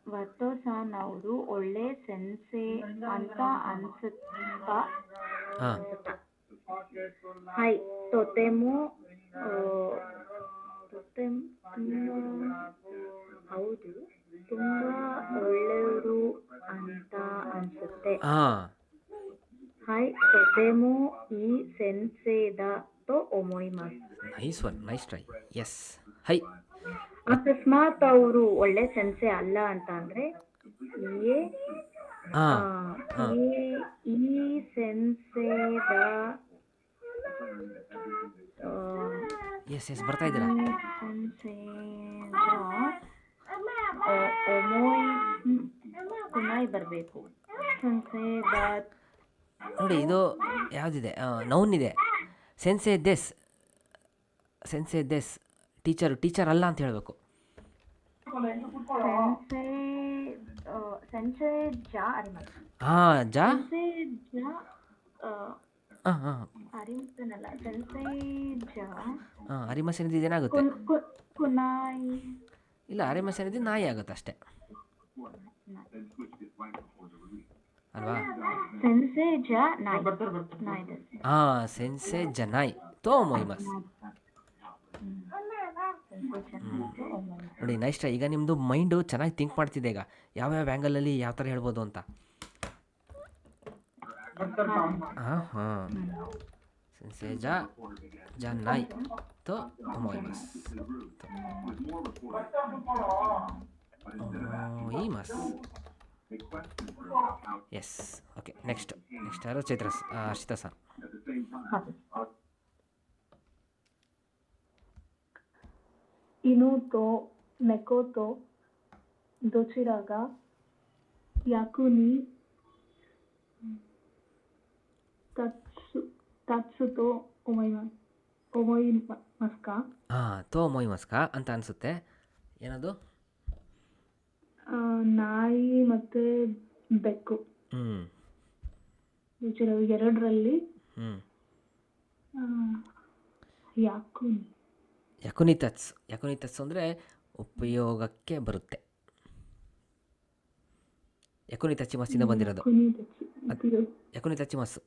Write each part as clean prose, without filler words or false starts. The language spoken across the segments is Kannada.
ವರ್ತೋಸಾನ್ ಅವರು ಒಳ್ಳೆ ಸೆನ್ಸೆ ಅಂತ ಅನ್ಸುತ್ತಾ ಹಾಂ ಹೈ ತೊತೆಮೋ ಆ, ತೊತೆಮ್ ತುಂಬ ಹೌದು ತುಂಬಾ ಒಳ್ಳೆಯವರು ಅಂತ ಅನ್ಸುತ್ತೆ ಹಾಂ ಹೈ ತೊತೆಮೋ ಈ ಸೆನ್ಸೆದ ತೋ ಒಮೊಯಿಮಾಸ್ ನೈಸ್ ಟ್ರೈ ಎಸ್ ಹೈ ಅಕಸ್ಮಾತ್ ಅವರು ಒಳ್ಳೆ ಸೆನ್ಸೆ ಅಲ್ಲ ಅಂತ ಅಂದ್ರೆ ಏ ಆ, ಹಾಂ ಹಾಂ ಈ ಸೆನ್ಸೆದ ಆ, ಎಸ್ ಬರ್ತಾ ಇದ್ದೀರಾ ಈ ಸೆನ್ಸೆದ ಒಮೊಯ್ ಕುನಾಯ್ ಬರಬೇಕು ಸೆನ್ಸೆದ ನೋಡಿ ಇದು ಯಾವುದಿದೆ ನೌನ್ ಇದೆ ಸೆನ್ಸೆ ದೆಸ್ ಟೀಚರ್ ಅಲ್ಲ ಅಂತ ಹೇಳಬೇಕು ಸೆನ್ಸೆ ಸೆನ್ಸೆ ಜಾ ಅರಿಮತ್ ಹಾಂ ಸೆನ್ಸೆ ಜಾ ಹಾಂ ಅರಿಮತ್ತನಲ್ಲ ಸೆನ್ಸೆ ಜಾ ಅರಿಮಸೇನಿದ್ದು ಏನಾಗುತ್ತೆ ಕುನಾಯ್ ಇಲ್ಲ ಅರಿಮಸೇನಿದ್ದು ನಾಯಿ ಆಗುತ್ತೆ ಅಷ್ಟೇ ಅಲ್ವಾ ಸೆನ್ಸೆ ಜಾ ನಾಯ್ ನಾಯ್ ಹಾಂ ಸೆನ್ಸೆ ಜನಾಯ್ ತೋ ಮೊಯ್ಮಸ್ ನೋಡಿ ನೆಕ್ಸ್ಟ್ ಈಗ ನಿಮ್ಮದು ಮೈಂಡು ಚೆನ್ನಾಗಿ ಥಿಂಕ್ ಮಾಡ್ತಿದೆ ಈಗ ಯಾವ್ಯಾವ ಆ್ಯಂಗಲಲ್ಲಿ ಯಾವ ಥರ ಹೇಳ್ಬೋದು ಅಂತ ಹಾಂ ಸೆನ್ಸೆ ಜನಾಯ್ ತೋ ಮೊಯ್ಮಸ್ ಮೊಯ್ಮಸ್ ಎಸ್ ಓಕೆ ನೆಕ್ಸ್ಟ್ ಯಾರು ಹರ್ಷಿತಾ ಸರ್ ಇನು ತೋ ನೆಕೋತೋ ದೊಚಿರಾಗ ಯಾಕುನಿ ತತ್ಸುತೋ ಒಮೊಯಿಮಸ್ಕ ಹಾಂ ತೋ ಮೊಯ್ಮಸ್ಕ ಅಂತ ಅನಿಸುತ್ತೆ ಏನದು ನಾಯಿ ಮತ್ತೆ ಬೆಕ್ಕು ಹ್ಞೂ ದೊಚಿರಾಗ ಎರಡರಲ್ಲಿ ಹ್ಞೂ ಯಾಕುನಿ ಯಕುನಿತತ್ಸ್ ಅಂದರೆ ಉಪಯೋಗಕ್ಕೆ ಬರುತ್ತೆ ಯಕುನಿತಚಿಮಸ್ಸಿಂದ ಬಂದಿರೋದು ಯಕುನಿತಚಿಮಸ್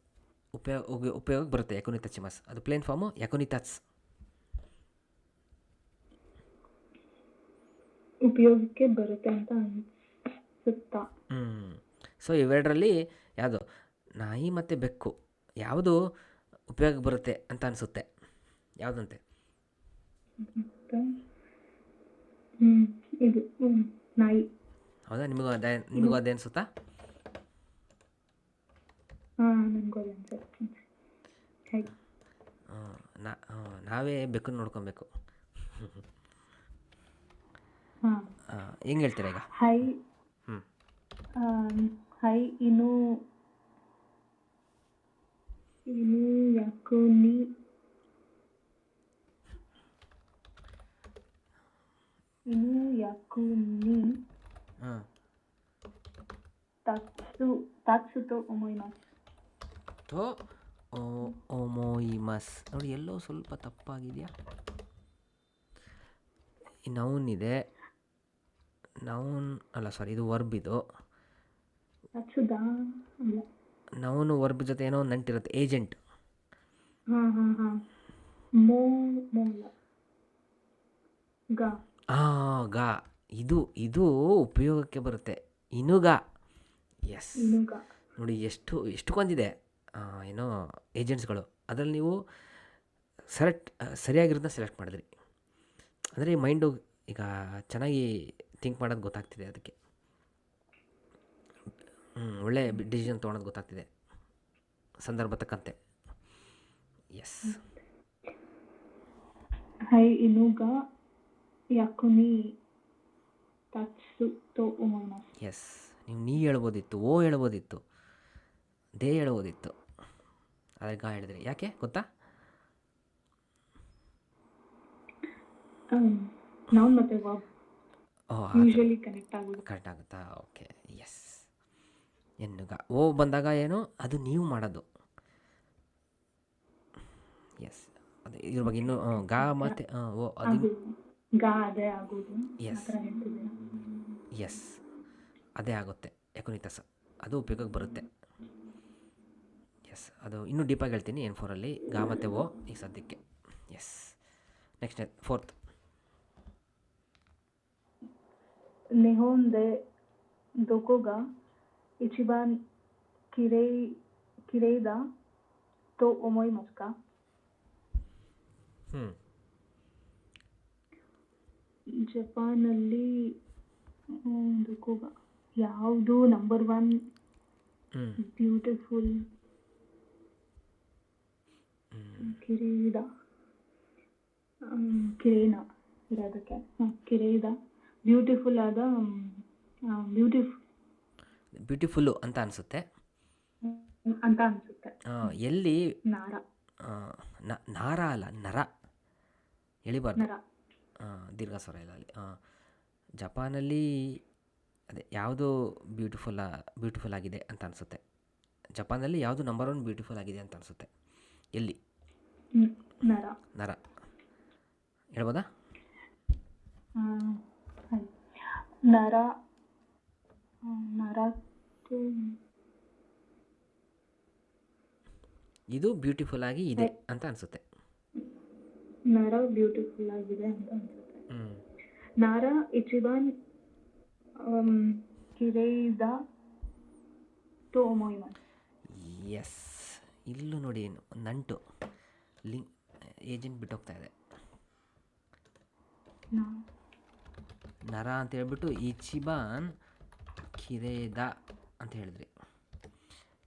ಉಪಯೋಗಕ್ಕೆ ಬರುತ್ತೆ ಯಕುನಿತಚಿಮಸ್ ಅದು ಪ್ಲೇನ್ ಫಾರ್ಮು ಯಕುನಿತತ್ಸ್ ಉಪಯೋಗಕ್ಕೆ ಬರುತ್ತೆ ಅಂತ ಅನ್ಸುತ್ತಾ ಸೊ ಇವೆರಡರಲ್ಲಿ ಯಾವುದು ನಾಯಿ ಮತ್ತು ಬೆಕ್ಕು ಯಾವುದು ಉಪಯೋಗಕ್ಕೆ ಬರುತ್ತೆ ಅಂತ ಅನಿಸುತ್ತೆ ಯಾವುದಂತೆ ಇದು ನಾಯಿ ಹೌದಾ ನಿಮಗೂ ಅದೇ ಅನಿಸುತ್ತಾ ನನಗೂ ಅನ್ಸುತ್ತೆ ನಾವೇ ಬೆಕ್ಕನ್ನು ನೋಡ್ಕೊಬೇಕು ಹೆಂಗೆ ಹೇಳ್ತೀರಾ ಈಗ ಹೈ ಹೈ ಇನ್ನು ಯಾಕುನಿ ಹಾಂ ತತ್ಸುತೋ ಒಮೊಯಿಮಾಸ್ ತೋ ಒಮೊಯಿಮಸ್ ನೋಡಿ ಎಲ್ಲೋ ಸ್ವಲ್ಪ ತಪ್ಪಾಗಿದೆಯಾ ಈ ನೌನ್ ಇದೆ ಇದು ವರ್ಬ್ ಇದು ನೌನು ವರ್ಬ್ ಜೊತೆ ಏನೋ ಒಂದು ನಂಟಿರುತ್ತೆ ಏಜೆಂಟ್ ಗಾ ಇದು ಉಪಯೋಗಕ್ಕೆ ಬರುತ್ತೆ ಇನುಗ ಎಸ್ ನೋಡಿ ಎಷ್ಟು ಕೊಂದಿದೆ ಏನೋ ಏಜೆಂಟ್ಸ್ಗಳು ಅದರಲ್ಲಿ ನೀವು ಸರಿಯಾಗಿರೋದನ್ನ ಸೆಲೆಕ್ಟ್ ಮಾಡಿದ್ರಿ ಅಂದರೆ ಈ ಮೈಂಡು ಈಗ ಚೆನ್ನಾಗಿ ಥಿಂಕ್ ಮಾಡೋದು ಗೊತ್ತಾಗ್ತಿದೆ ಅದಕ್ಕೆ ಒಳ್ಳೆ ಡಿಸಿಷನ್ ತೊಗೊಳೋದು ಗೊತ್ತಾಗ್ತಿದೆ ಸಂದರ್ಭ ತಕ್ಕಂತೆ ಎಸ್ ಹೈ ಇನುಗ ಯಾಕುನಿ ತತ್ಸುತೋ ಒಮೊಯಿಮಾಸ್ ಎಸ್ ನೀವು ನೀ ಹೇಳ್ಬೋದಿತ್ತು ಓ ಹೇಳ್ಬೋದಿತ್ತು ದೇ ಹೇಳ್ಬೋದಿತ್ತು ಆದರೆ ಗಾ ಹೇಳಿದ್ರಿ ಯಾಕೆ ಗೊತ್ತಾ ನೌನ್ ಮತ್ತೆ ವರ್ಬ್ ಯೂಶುವಲಿ ಕನೆಕ್ಟ್ ಆಗುತ್ತಾ ಓಕೆ ಎಸ್ ಎನ್ನುಗ ಓ ಬಂದಾಗ ಏನು ಅದು ನೀವು ಮಾಡೋದು ಎಸ್ ಅದು ಇದ್ರ ಬಗ್ಗೆ ಇನ್ನೂ ಗಾ ಮತ್ತು ಓ ಅದು ಗಾ ಅದೇ ಆಗೋದು ಎಸ್ ಎಸ್ ಅದೇ ಆಗುತ್ತೆ ಎಕುನಿತಸ, ಅದು ಉಪಯೋಗಕ್ಕೆ ಬರುತ್ತೆ. ಎಸ್, ಅದು ಇನ್ನೂ ಡೀಪಾಗಿ ಹೇಳ್ತೀನಿ N4ಅಲ್ಲಿ ಗಾ ಮತ್ತು ಓ ಈಗ ಸದ್ಯಕ್ಕೆ. Yes, next fourth. ನಿಹೋನ್ ದೆ ದೊಕೋಗ ಇಚಿಬಾನ್ ಕಿರೇದ ತೋ ಒಮೊಯ್ ಮಸ್ಕಾ. ಜಪಾನಲ್ಲಿ ದೊಕೋಗ ಯಾವುದು ನಂಬರ್ 1 ಬ್ಯೂಟಿಫುಲ್ ಕಿರೇನ ಇರೋದಕ್ಕೆ ಕಿರೇದ ಬ್ಯೂಟಿಫುಲ್ ಆದ ಬ್ಯೂಟಿಫುಲ್ಲು ಅಂತ ಅನಿಸುತ್ತೆ. ಅಂತ ಅನಿಸುತ್ತೆ. ಎಲ್ಲಿ ನಾರ ನಾರ ಅಲ್ಲ, ನರ ಎಳಿಬಾರ್ದು, ನರ ದೀರ್ಘ ಸ್ವರ ಇಲ್ಲ ಅಲ್ಲಿ. ಜಪಾನಲ್ಲಿ ಅದೇ ಯಾವುದು ಬ್ಯೂಟಿಫುಲ್ ಆಗಿದೆ ಅಂತ ಅನಿಸುತ್ತೆ. ಜಪಾನಲ್ಲಿ ಯಾವುದು ನಂಬರ್ 1 ಬ್ಯೂಟಿಫುಲ್ ಆಗಿದೆ ಅಂತ ಅನಿಸುತ್ತೆ. ಎಲ್ಲಿ? ನರ ಹೇಳ್ಬೋದಾ? ನರ ಇದು ಬ್ಯೂಟಿಫುಲ್ ಆಗಿ ಇದೆ ಅಂತ ಅನಿಸುತ್ತೆ. ನರ ಬ್ಯೂಟಿಫುಲ್ ಆಗಿದೆ ಅಂತ ಅನಿಸುತ್ತೆ. ನಾರ ಇಚಿಬಾನ್ ಕಿರೇದ ತೋ ಒಮೊಯ್ಮಾಸ್. ಎಸ್, ಇಲ್ಲೂ ನೋಡಿ ಏನು ನಂಟು ಏಜೆಂಟ್ ಬಿಟ್ಟೋಗ್ತಾ ಇದೆ. ನರ ಅಂತ ಹೇಳ್ಬಿಟ್ಟು ಇಚಿಬಾನ್ ಕಿರೇದ ಅಂತ ಹೇಳಿದ್ರಿ.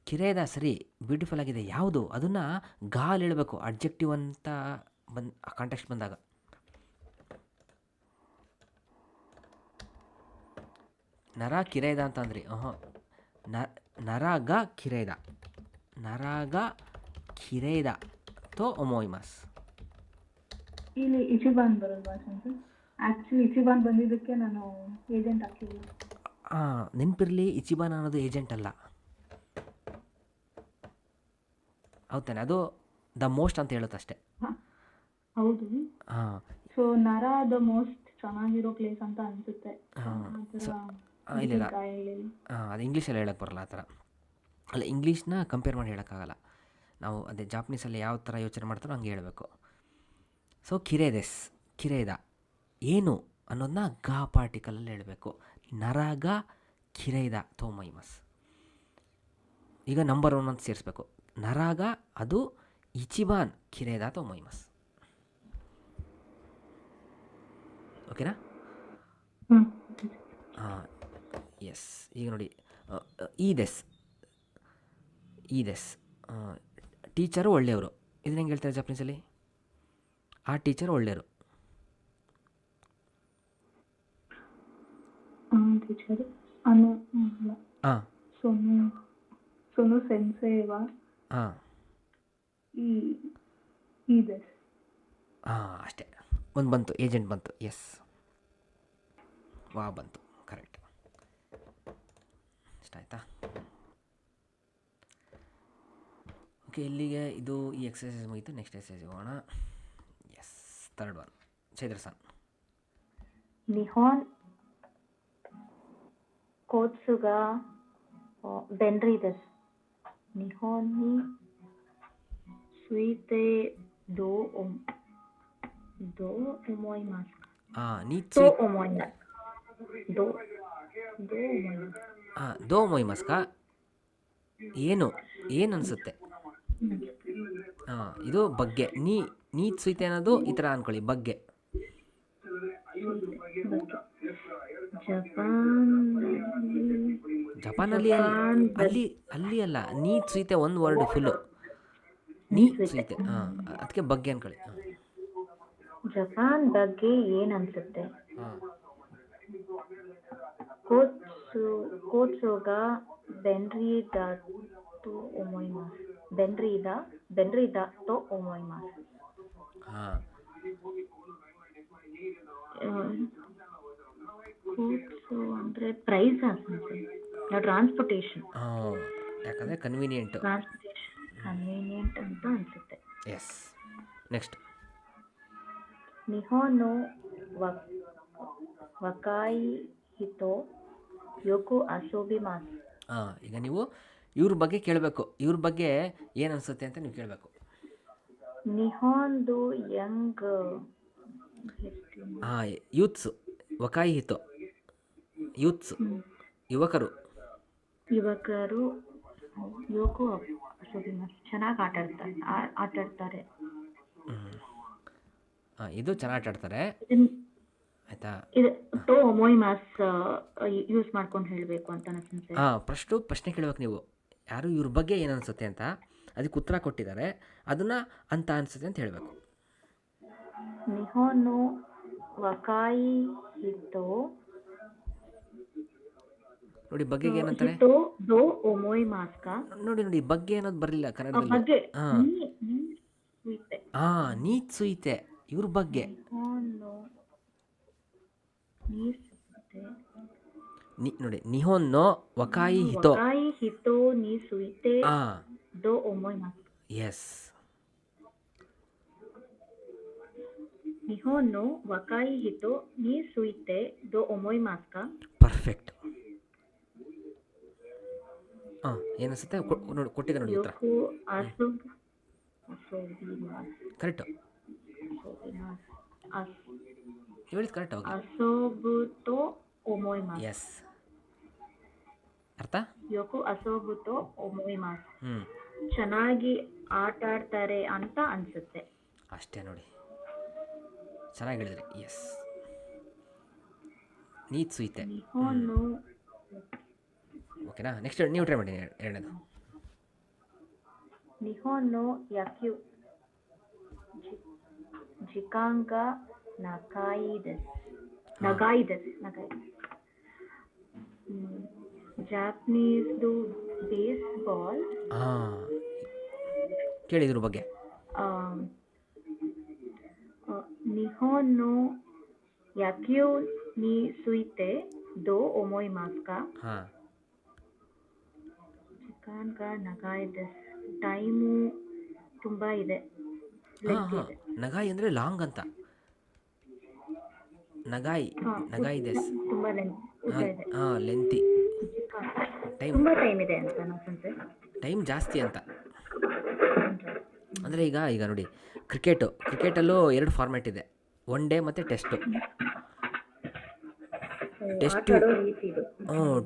ಕಿರೇದ ಸರಿ, ಬ್ಯೂಟಿಫುಲ್ ಆಗಿದೆ ಯಾವುದು, ಅದನ್ನು ಗಾಲ್ ಹೇಳಬೇಕು ಅಡ್ಜೆಕ್ಟಿವ್ ಅಂತ ಕಾಂಟೆಕ್ಸ್ಟ್ ಬಂದಾಗ. ನರ ಕಿರೇದ ಅಂತ ಅಂದ್ರಿ. ನರಾಗ ಕಿರೇದ ತೋ ಒಮೊಯ್ಮಾಸ್. ಇಲ್ಲಿ ಇಚಿಬಾನ್ ಬರಲ್ವಾ ಸರ್? ಆ್ಯಕ್ಚುಲಿ ಇಚಿಬಾನ್ ಬಂದಿದ್ದಕ್ಕೆ ನಾನು ಏಜೆಂಟ್ ಹಾಕಿಲ್ಲ. ನೆನಪಿರಲಿ, ಇಚಿಬಾನ್ ಅನ್ನೋದು ಏಜೆಂಟ್ ಅಲ್ಲ, ಹೌದಾನೆ, ಅದು ದ ಮೋಸ್ಟ್ ಅಂತ ಹೇಳುತ್ತಷ್ಟೆ. ಹೌದು. ಸೊ ನರ ದ ಮೋಸ್ಟ್ ಚೆನ್ನಾಗಿರೋ ಪ್ಲೇಸ್ ಅಂತ ಅನಿಸುತ್ತೆ. ಇಲ್ಲ, ಅದು ಇಂಗ್ಲೀಷಲ್ಲಿ ಹೇಳಕ್ಕೆ ಬರಲ್ಲ ಆ ಥರ. ಅಲ್ಲ, ಇಂಗ್ಲೀಷ್ನ ಕಂಪೇರ್ ಮಾಡಿ ಹೇಳೋಕ್ಕಾಗಲ್ಲ ನಾವು. ಅದೇ ಜಾಪನೀಸಲ್ಲಿ ಯಾವ ಥರ ಯೋಚನೆ ಮಾಡ್ತಾರೋ ಹಂಗೆ ಹೇಳಬೇಕು. ಸೊ ಕಿರೇದ ಏನು ಅನ್ನೋದನ್ನ ಗಾ ಪಾರ್ಟಿಕಲಲ್ಲಿ ಹೇಳಬೇಕು. ನರಾಗ ಕಿರೇದ ತೋ ಒಮೊಯ್ಮಾಸ್. ಈಗ ನಂಬರ್ 1 ಅಂತ ಸೇರಿಸ್ಬೇಕು. ನರಾಗ ಅದು ಇಚಿಬಾನ್ ಕಿರೇದ ತೋ ಒಮೊಯ್ಮಾಸ್. ಓಕೆನಾ? ಎಸ್, ಈಗ ನೋಡಿ ಈದೆಸ್ ಟೀಚರು ಒಳ್ಳೆಯವರು. ಇದನ್ನ ಹೆಂಗೆ ಹೇಳ್ತಾರೆ ಜಪಾನೀಸಲ್ಲಿ? ಆ ಟೀಚರ್ ಒಳ್ಳೆಯವರು. ಸೊನು ಸೆನ್ಸೇವಾ. ಅಷ್ಟೇ, ಒಂದು ಬಂತು, ಏಜೆಂಟ್ ಬಂತು. ಎಸ್, ವಾ ಬಂತು, ಕರೆಕ್ಟ್. ಇಷ್ಟ ಆಯಿತಾ? ಓಕೆ, ಇಲ್ಲಿಗೆ ಇದು ಈ ಎಕ್ಸಸೈಸ್ ಮುಗಿತು. ನೆಕ್ಸ್ಟ್ ಎಕ್ಸಸೈಸ್ ಹೋಗೋಣ. Yes, third one. ಚೈತ್ರ-san. ನಿಹೋನ್ ಕೋತ್ಸುಗ ಬೆನ್ರಿ ದೆಸ್. ನಿಹೋನ್ ನಿ ಸುಯಿತೆ ದೋ ಒಮೊಯ್ಮಾಸ್. ದೋ ಒಮೊಯ್ಮಾಸ್ ಕಾ ಏನು ಅನಿಸುತ್ತೆ? ಇದು ಬಗ್ಗೆ. ನೀ ಸುಯಿತೆ ಅನ್ನೋದು ಈ ಥರ ಅಂದ್ಕೊಳ್ಳಿ, ಬಗ್ಗೆ. ಜಪಾನಲ್ಲಿ ಅಲ್ಲಿ ಅಲ್ಲ, ನೀ ಸುಯಿತೆ ಒಂದು ವರ್ಡ್ ಫುಲ್ಲು, ನೀ ಸುಯಿತೆ. ಅದಕ್ಕೆ ಬಗ್ಗೆ ಅಂದ್ಕೊಳ್ಳಿ. ಜಪಾನ್ ಬಗ್ಗೆ ಏನು ಅನಿಸುತ್ತೆ? ಕೋತ್ಸುಗ ಬೆನ್ರಿದ ತೋ ಒಮೊಯ್ಮಾಸ್. ಬೆನ್ರಿದ ತೋ ಒಮೊಯ್ಮಾಸ್. ಕೋತ್ಸು ಅಂದರೆ ಪ್ರೈಸ್ ಅನ್ಸುತ್ತೆ, ಟ್ರಾನ್ಸ್ಪೋರ್ಟೇಷನ್. ಯಾಕಂದರೆ ಕನ್ವೀನಿಯೆಂಟ್ ಅಂತ ಅನಿಸುತ್ತೆ. Yes, next. ನಿಹೋನು ವಕಾಯಿ ಹಿತೋ ಯೋಕು ಅಸೋಬಿಮಾಸ್. ಈಗ ನೀವು ಇವ್ರ ಬಗ್ಗೆ ಕೇಳಬೇಕು. ಇವ್ರ ಬಗ್ಗೆ ಏನು ಅನಿಸುತ್ತೆ ಅಂತ ನೀವು ಕೇಳಬೇಕು. ನಿಹೋನ್ದು ಯಂಗ್ ಯೂತ್ಸು, ವಕಾಯಿ ಹಿತೋ, ಯೂತ್ಸು, ಯುವಕರು. ಯುವಕರು ಯೋಕು ಅಸೋಬಿಮಾಸ್ ಚೆನ್ನಾಗಿ ಆಟಾಡ್ತಾರೆ. ಇದು ಚೆನ್ನಾಗಿ ಆಟಾಡ್ತಾರೆ, ಆಯಿತಾ. ಇದು ಟೋ ಒಮೋಯಿಮಾಸ್ ಯೂಸ್ ಮಾಡ್ಕೊಂಡು ಹೇಳಬೇಕು ಅಂತ ಅನ್ಸುತ್ತೆ. ಫಸ್ಟು ಪ್ರಶ್ನೆ ಕೇಳಬೇಕು ನೀವು, ಯಾರು ಇವ್ರ ಬಗ್ಗೆ ಏನು ಅನಿಸುತ್ತೆ ಅಂತ. ಅದಕ್ಕೆ ಉತ್ತರ ಕೊಟ್ಟಿದ್ದಾರೆ, ಅದನ್ನು ಅಂತ ಅನಿಸುತ್ತೆ ಅಂತ ಹೇಳಬೇಕು. ನಿಹೋನು ವಕಾಯಿ ಹಿತೋ ನೋಡಿ ಬಗ್ಗೆಗೆ ಏನಂತಾರೆ ಹಿತೋ ದೋ ಒಮೋಯಿಮಾಸ್ ಕಾ. ನೋಡಿ ಬಗ್ಗೆ ಅನ್ನೋದು ಬರಲಿಲ್ಲ ಕನ್ನಡದಲ್ಲಿ. ಬಗ್ಗೆ ನೀತ್ ಸುಯಿತೆ ಇವ್ರ ಬಗ್ಗೆ. ನೋಡಿ ನಿಹೋನ್ನೋ ವಕಾಯಿ ಹಿತೋ. ವಕಾಯಿ ಹಿತೋ ನೀ ಸುಯಿತೆ ದೋ ಒಮೋಯಿಮಾಸ್. ಎಸ್. ನಿಹೋನ್ನು ವಕಾಯಿ ಹಿತೋ ನೀ ಸುಯಿತೆ ದೋ ಒಮೋಯಿಮಾಸ್ ಕಾ. ಪರ್ಫೆಕ್ಟ್. ಏನಿಸುತ್ತೆ ನೋಡಿ, ಕೊಟ್ಟಿದ್ದೆ ನೋಡಿ ಉತ್ತರ. ಕರೆಕ್ಟು, ಹೇಳಿದ್ ಕರೆಕ್ಟ್. ಅಸೋಬುತೋ ಒಮೋಯಿಮಾಸ್. ಎಸ್. ಅರ್ಥ? ಯೋಕು ಅಸೋಬುತೋ ಒಮೋಯಿಮಾಸ್. ಹ್ಞೂ, ಚೆನ್ನಾಗಿ ಆಟ ಆಡ್ತಾರೆ ಅಂತ ಅನ್ಸುತ್ತೆ. ಅಷ್ಟೇ ನೋಡಿ, ಚೆನ್ನಾಗಿ ಹೇಳಿದ್ರಿ. ಎಸ್. ನೀತ್ ಸುಯಿತೆ. ನಿಹೋನು ಓಕೆನಾ. ನೆಕ್ಸ್ಟ್ ನೀವು ಟ್ರೈ ಮಾಡಿ ಎರಡನೇದು. ನಿಹೋನು ಯಾಕ್ಯು ಜಿಕಾಂಗ ನಗಾಯಿದೆಸ್. ಜಾಪನೀಸ್ದು ಬೇಸ್ಬಾಲ್. ಕೇಳಿ ಇದ್ರ ಬಗ್ಗೆ. ನಿಹೋನು ಯಾಕ್ಯು ನೀ ಸುಯಿತೆ ದೋ ಒಮೋಯಿಮಾಸ್ ಕಾ. ಜಿಕಾಂಗ ನಗಾಯಿದೆಸ್. ಟೈಮು ತುಂಬ ಇದೆ. ನಗಾಯಿ ಅಂದರೆ ಲಾಂಗ್ ಅಂತ. ನಗಾಯಿ ದೆಸ್ ತುಂಬ ಲೆಂತಿ. ತುಂಬ ಟೈಮ್ ಇದೆ ಅಂತ ಅನ್ಸುತ್ತೆ. ಟೈಮ್ ಜಾಸ್ತಿ ಅಂತ ಅಂದರೆ ಈಗ ನೋಡಿ, ಕ್ರಿಕೆಟಲ್ಲೂ 2 ಫಾರ್ಮ್ಯಾಟ್ ಇದೆ, ಒನ್ ಡೇ ಮತ್ತು ಟೆಸ್ಟು.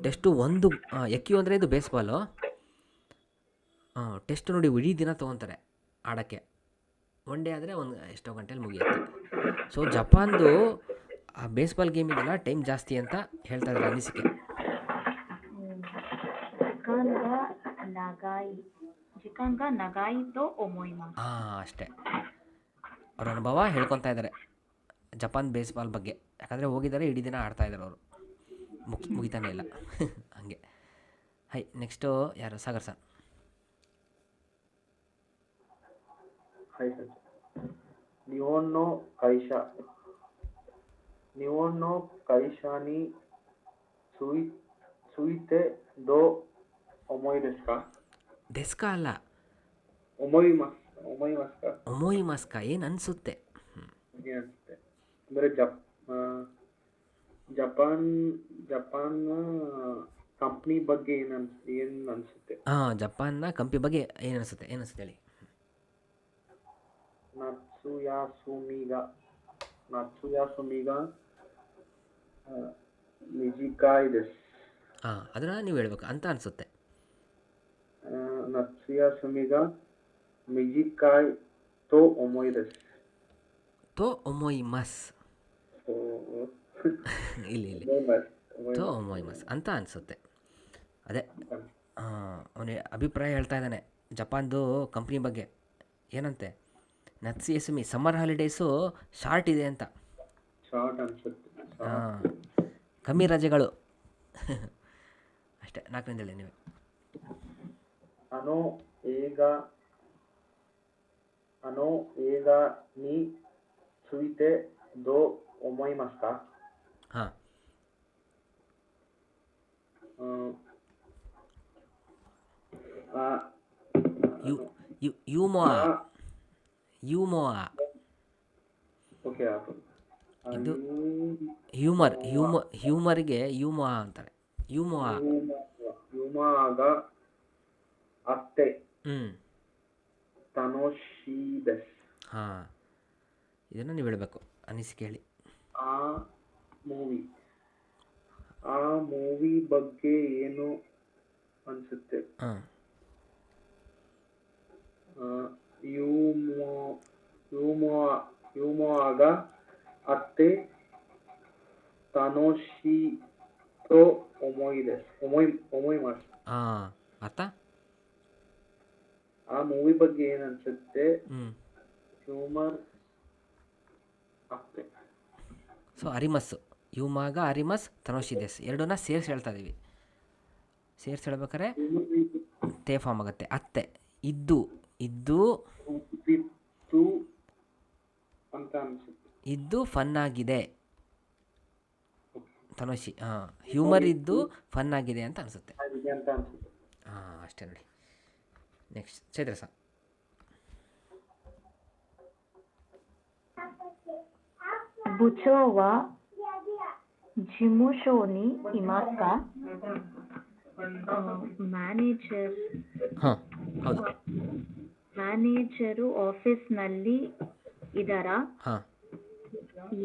ಟೆಸ್ಟು ಒಂದು ಎಕ್ಯು ಅಂದರೆ ಇದು ಬೇಸ್ಬಾಲು. ಟೆಸ್ಟ್ ನೋಡಿ ಇಡೀ ದಿನ ತೊಗೊತಾರೆ ಆಡೋಕ್ಕೆ. ಒನ್ ಡೇ ಆದರೆ ಎಷ್ಟೋ ಗಂಟೆಲಿ ಮುಗಿಯುತ್ತೆ. ಸೊ ಜಪಾನ್ದು ಆ ಬೇಸ್ಬಾಲ್ ಗೇಮ್ ಇದೆಲ್ಲ ಟೈಮ್ ಜಾಸ್ತಿ ಅಂತ ಹೇಳ್ತಾ ಇದ್ದಾರೆ ಅನಿಸಿಕೆ. ಅಷ್ಟೇ, ಅವ್ರ ಅನುಭವ ಹೇಳ್ಕೊತಾ ಇದ್ದಾರೆ ಜಪಾನ್ ಬೇಸ್ಬಾಲ್ ಬಗ್ಗೆ. ಯಾಕಂದರೆ ಹೋಗಿದ್ದಾರೆ, ಇಡೀ ದಿನ ಆಡ್ತಾ ಇದ್ದಾರೆ ಅವರು, ಮುಗಿತಾನೆ ಇಲ್ಲ ಹಂಗೆ. ನೆಕ್ಸ್ಟು ಯಾರು? ಸಾಗರ್ ಸರ್. Hi sir. ನಿಹೋನ್ನೋ ಕೈಶಾನಿ ಸುಯಿತೆ ದೋ ಒಮೋಯಿ ಡೆಸ್ಕಾ. ಡೆಸ್ಕಾ ಅಲ್ಲ, ಒಮೋಯಿಮಾಸ್ಕಾ. ಏನು ಅನಿಸುತ್ತೆ ಅಂದರೆ ಜಪಾನ್ ಕಂಪ್ನಿ ಬಗ್ಗೆ ಏನು ಅನಿಸುತ್ತೆ? ಜಪಾನ್ನ ಕಂಪ್ನಿ ಬಗ್ಗೆ ಏನು ಅನಿಸುತ್ತೆ ಹೇಳಿ. ನತ್ಸುಯಾಸುಮಿಗಾ ನಿಜಿಕಾಯ್ ದೆಸ್. ಅದನ್ನು ನೀವು ಹೇಳ್ಬೇಕು ಅಂತ ಅನಿಸುತ್ತೆ. ನತ್ಸುಯಾಸುಮಿಗಾ ನಿಜಿಕಾಯ್ ತೋ ಒಮೋಯಿ ದೆಸ್. ತೋ ಒಮೋಯಿಮಾಸ್ ಇಲ್ಲಿ ತೋ ಒಮೋಯಿಮಾಸ್ ಅಂತ ಅನಿಸುತ್ತೆ. ಅದೇ ಅವನ ಅಭಿಪ್ರಾಯ ಹೇಳ್ತಾ ಇದ್ದಾನೆ ಜಪಾನ್ದು ಕಂಪ್ನಿ ಬಗ್ಗೆ. ಏನಂತೆ, ನತ್ಸುಯಾಸುಮಿ ಸಮ್ಮರ್ ಹಾಲಿಡೇಸು ಶಾರ್ಟ್ ಇದೆ ಅಂತ. ಕಮ್ಮಿ ರಜೆಗಳು ಅಷ್ಟೇ. 4ನೇದು ಹೇಳಿ ನೀವೇ. ಅನೋ ಏಗ ನೀ ಸುಯಿತೆ ದೋ ಒಮೋಯಿಮಾಸ್ ಕಾ. ಯೂಮೋआ. ಓಕೆ, ಇದು ಹ್ಯೂಮರ್ಗೆ ಯೂಮೋआ ಅಂತಾರೆ. ಯುಮುವಾ. ಯುಮಾಗ ಅತ್ತೆ ಹ್ಞೂ ತನೋಶಿದೆಸ್. ಹಾಂ, ಇದನ್ನು ನೀವು ಹೇಳಬೇಕು, ಅನಿಸಿಕೆ ಹೇಳಿ. ಆ ಮೂವಿ ಆ ಮೂವಿ ಬಗ್ಗೆ ಏನು ಅನ್ಸುತ್ತೆ? ಹಾಂ, ಯುಮೋ ಯುಮೋ ಯುಮೋಗ ಅತ್ತೆ ತನೋಶಿ ತೋ ಒಮೊಯ್ಮಾಸ್. ಹಾಂ, ಅರ್ಥ. ಆ ಮೂವಿ ಬಗ್ಗೆ ಏನು ಅನ್ಸುತ್ತೆ? ಹ್ಞೂ ಹ್ಯೂಮರ್ ಅತ್ತೆ. ಸೊ ಅರಿಮಸ್ಸು, ಯುಮಾಗ ಅರಿಮಸ್ ತನೋಶಿದೆಸ್ ಎರಡನ್ನ ಸೇರಿಸಿ ಹೇಳ್ತಾ ಇದ್ದೀವಿ. ಸೇರಿಸಿ ಹೇಳ್ಬೇಕಾರೆ ತೇ ಫಾರ್ಮ್ ಆಗುತ್ತೆ. ಅತ್ತೆ ಇದ್ದು ಇದ್ದು ಇತ್ತು ಅಂತ ಅನ್ಸುತ್ತೆ. ಇದ್ದು ಫನ್ ಆಗಿದೆ. ತನೋಶಿ, ಹಾಂ, ಹ್ಯೂಮರ್ ಇದ್ದು ಫನ್ ಆಗಿದೆ ಅಂತ ಅನಿಸುತ್ತೆ. ಆಗಿದೆ ಅಂತ ಅನ್ಸುತ್ತೆ. ಹಾಂ, ಅಷ್ಟೇ ನೋಡಿ. Next Chaitra sir. 부처와 지무쇼니 이마스까? ಮ್ಯಾನೇಜರ್ ಹಾಂ, ಹೌದು. ಮ್ಯಾನೇಜರು ಆಫೀಸ್ನಲ್ಲಿ ಇದ್ದಾರಾ? ಹಾಂ,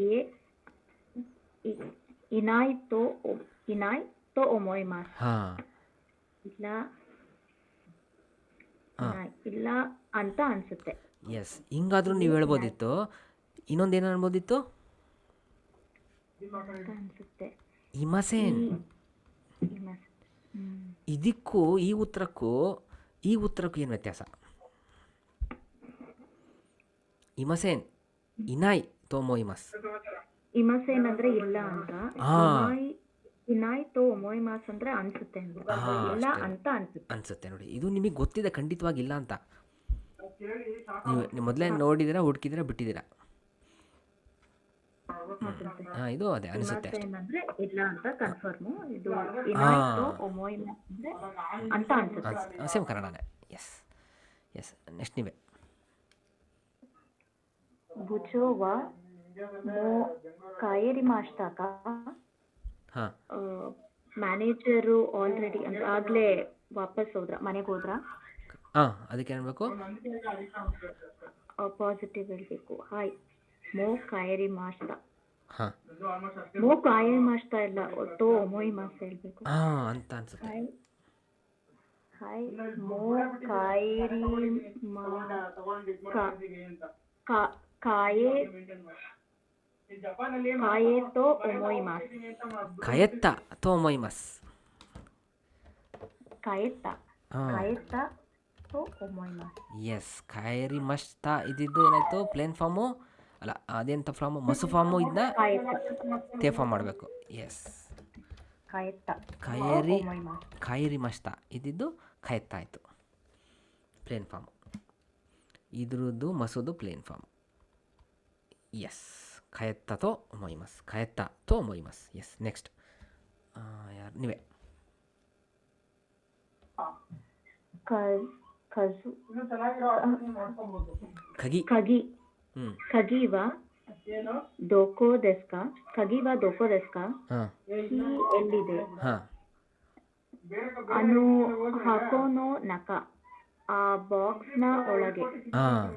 ಏ ಇನಾಯ್ ತೋ ಒಮೊಯ್ಮಾಸ್. ಹಾಂ, ಇಲ್ಲ ಹಾಂ, ಇಲ್ಲ ಅಂತ ಅನ್ಸುತ್ತೆ. ಎಸ್. ಹಿಂಗಾದ್ರೂ ನೀವು ಹೇಳ್ಬೋದಿತ್ತು. ಇನ್ನೊಂದೇನು ಅನ್ಬೋದಿತ್ತು? ಅಂತ ಅನ್ಸುತ್ತೆ. ಇಮಸೇನ್. ಇಮಾಸ್. ಇದಕ್ಕೂ ಈ ಉತ್ತರಕ್ಕೂ ಏನು ವ್ಯತ್ಯಾಸ? ಇಮಸೇನ್, ಇನಾಯ್ ತೋಮೋಯಿಮಸ್. ಇಮಸೇನ್ ಅಂದ್ರೆ ಇಲ್ಲ ಅಂತ, ಹಾಂ, ಇನಾಯ್ ತೋ ಒಮೊಯ್ಮಾಸ್ ಅಂದ್ರೆ ಅನ್ಸುತ್ತೆ ಅಂತ. ಇಲ್ಲ ಅಂತ ಅನ್ಸುತ್ತೆ. ಅನಿಸುತ್ತೆ ನೋಡಿ. ಇದು ನಿಮಗೆ ಗೊತ್ತಿದೆ ಖಂಡಿತವಾಗಿ ಇಲ್ಲ ಅಂತ. ನೀವು ಮೊದಲೇ ನೋಡಿದ್ದೀರಾ, ಹುಡುಕಿದ್ದೀರಾ, ಬಿಟ್ಟಿದ್ದೀರಾ? ಹಾಂ, ಇದು ಅದೇ ಅನಿಸುತ್ತೆ ಅಷ್ಟೇ. ಇಮಸೇನ್ ಅಂದ್ರೆ ಇಲ್ಲ ಅಂತ ಕನ್ಫರ್ಮು. ಇದು ಇನಾಯ್ ತೋ ಒಮೊಯ್ಮಾಸ್ ಅಂದ್ರೆ ಅಂತ ಅನ್ಸುತ್ತೆ. ಸೇಮ್ ಕನ್ನಡನೇ. S S. ನೆಕ್ಸ್ಟ್ ನೀವೇ. 부처와 ಕಾಯರಿಮಾಸ್ತಾಕ? ಹಾಂ, ಮ್ಯಾನೇಜರು ಆಲ್ರೆಡಿ ಅಂದ್ರೆ ಆಗ್ಲೇ ವಾಪಸ್ ಹೋದ್ರ, ಮನೆಗೆ ಹೋದ್ರ? ಹಾಂ, ಅದಕ್ಕೆ ಏನ್ಬೇಕು? ಪಾಸಿಟಿವ್ ಹೇಳ್ಬೇಕು. ಹಾಯ್ ಮೋ ಕಾಯರಿ ಮಾಸ್ತಾ. ಹಾಂ, ಮೋ ಕಾಯರಿ ಮಾಸ್ತಾ ಇಲ್ಲ, ತೋ ಒಮೊಯ್ ಮಾಸ್ ಹೇಳ್ಬೇಕು. ಹಾಂ ಅಂತ ಅನಿಸುತ್ತೆ. ಹಾಯ್ ಮೋ ಕಾಯರಿ ಕಾಯೆ ತೋ ಒಮೊಯ್ ಮಾಸ್. ಕಯತ್ತ ತೋಮೊಯ್ಮಸ್. ಕಾಯೆತ್ತ ಹಾಂ, ಕಾಯೆತ್ತ ತೋ ಒಮೊಯ್ ಮಾಸ್. ಎಸ್. ಕಾಯರಿ ಮಸ್ತ ಇದ್ದಿದ್ದು ಏನಾಯಿತು? ಪ್ಲೇನ್ ಫಾರ್ಮು ಅಲ್ಲ, ಅದೆಂಥ ಫಾರ್ಮು? ಮಸು ಫಾರ್ಮು ಇದನ್ನ ತೇ ಫಾರ್ಮ್ ಮಾಡಬೇಕು. ಎಸ್. ಕಾಯೆತ್ತ ಕಾಯರಿ ಒಮೊಯ್ ಮಾಸ್. ಕಾಯರಿ ಮಸ್ತ ಇದ್ದಿದ್ದು ಖಯತ್ತ ಆಯಿತು, ಪ್ಲೇನ್ ಫಾರ್ಮು. ಇದ್ರದ್ದು ಮಸೂದು ಪ್ಲೇನ್ ಫಾರ್ಮ್. ಎಸ್. ಖಯತ್ತ ತೋ ಮೊಯ್ಮಸ್. ಖಯತ್ತ ತೋ ಮೊಯ್ಮಸ್. ಎಸ್. ನೆಕ್ಸ್ಟ್ ಯಾರು? ನೀವೇ. ಖಗಿ. ಖಗಿ ಹ್ಞೂ ಖಗಿವ ದೋಕೋ ದೆಸ್ಕಾ? ಖಗಿವ ದೋಕೋ ದೆಸ್ಕಾ? ಹಾಂ, ಹಿ ಎಲ್ಲಿದೆ? ಹಾಂ, ಅನು ಹಾಕೋನೋ ನಕ? ಆ ಬಾಕ್ಸ್ನ ಒಳಗೆ. ಹಾಂ,